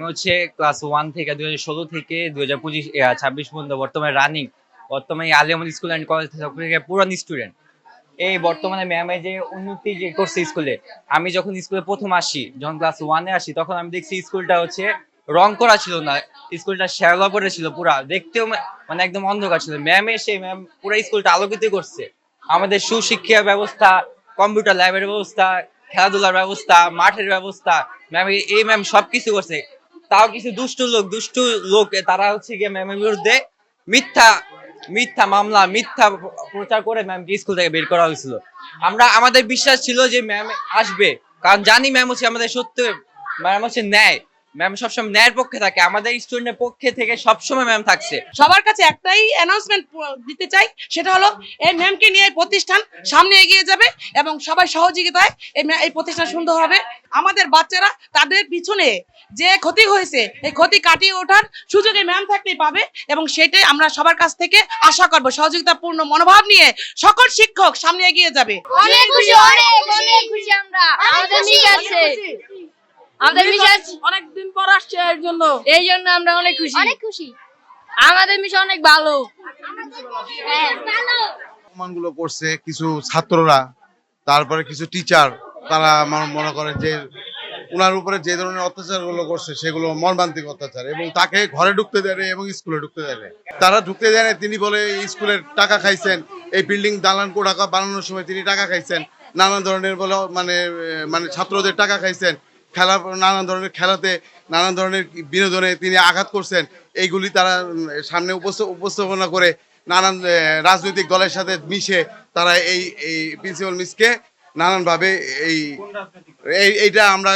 হচ্ছে ক্লাস 1 থেকে 2016 থেকে 2025 26 পর্যন্ত বর্তমানে রানিং বর্তমানে আলিয়া স্কুল অ্যান্ড কলেজ থেকে পুরান স্টুডেন্ট। এই বর্তমানে ম্যামে যে উন্নতি যে করছে স্কুলে, আমি যখন স্কুলে প্রথম আসি, যখন ক্লাস 1-এ আসি, তখন আমি দেখছি স্কুলটা হচ্ছে রং করা ছিল না, স্কুলটা শ্যাওলা পড়ে ছিল, পুরা দেখতেও মানে একদম অন্ধকার ছিল। ম্যাম এসে ম্যাম পুরো স্কুলটা আলোকিত করছে। আমাদের সুশিক্ষা ব্যবস্থা, কম্পিউটার ল্যাবের ব্যবস্থা, খেলাধুলার ব্যবস্থা, মাঠের ব্যবস্থা, ম্যাম এই ম্যাম সবকিছু করছে। তাও কিছু দুষ্টু লোক তারা হচ্ছে গিয়ে ম্যামের বিরুদ্ধে মিথ্যা মিথ্যা মামলা, মিথ্যা প্রচার করে ম্যামকে স্কুল থেকে বের করা হয়েছিল। আমাদের বিশ্বাস ছিল যে ম্যাম আসবে, কারণ জানি ম্যাম হচ্ছে আমাদের সত্য, ম্যাম হচ্ছে ন্যায়, ম্যাম সবসময় ন্যায়ের পক্ষে থাকে, আমাদের স্টুডেন্টের পক্ষে থেকে সবসময় ম্যাম থাকছে। সবার কাছে একটাই অ্যানাউন্সমেন্ট দিতে চাই, সেটা হলো এই ম্যামকে নিয়ে এই প্রতিষ্ঠান সামনে এগিয়ে যাবে এবং সবাই সহযোগিতায় এই প্রতিষ্ঠান সুন্দর হবে। আমাদের বাচ্চারা তাদের পিছনে যে ক্ষতি হয়েছে এই ক্ষতি কাটিয়ে ওঠার সুযোগ এই ম্যাম থাকতেই পাবে, এবং সেটাই আমরা সবার কাছ থেকে আশা করব। সহযোগিতাপূর্ণ মনোভাব নিয়ে সকল শিক্ষক সামনে এগিয়ে যাবে। অনেক খুশি, অনেক খুশি আমরা। আমাদের মিস আছে, আমাদের মিস আছে, অনেকদিন পর আসছে, এই জন্য আমরা অনেক খুশি। আমাদের মিস অনেক ভালো। সম্মানগুলো করছে কিছু ছাত্ররা, তারপরে কিছু টিচার, তারা মনে করেন যে ওনার উপরে যে ধরনের অত্যাচারগুলো করছে সেগুলো মর্মান্তিক অত্যাচার, এবং তাকে ঘরে ঢুকতে দেয় না এবং স্কুলে ঢুকতে দেয় না। তারা ঢুকতে দেয় না, তিনি বলে স্কুলের টাকা খাইছেন, এই বিল্ডিং দালান কোঠা বানানোর সময় তিনি টাকা খাইছেন, নানান ধরনের বলে মানে ছাত্রদের টাকা খাইছেন, খেলা নানান ধরনের খেলাতে নানান ধরনের বিনোদনে তিনি আঘাত করছেন। এইগুলি তারা সামনে উপস্থাপনা করে নানান রাজনৈতিক দলের সাথে মিশে তারা এই প্রিন্সিপাল মিসকে নানানভাবে এইটা আমরা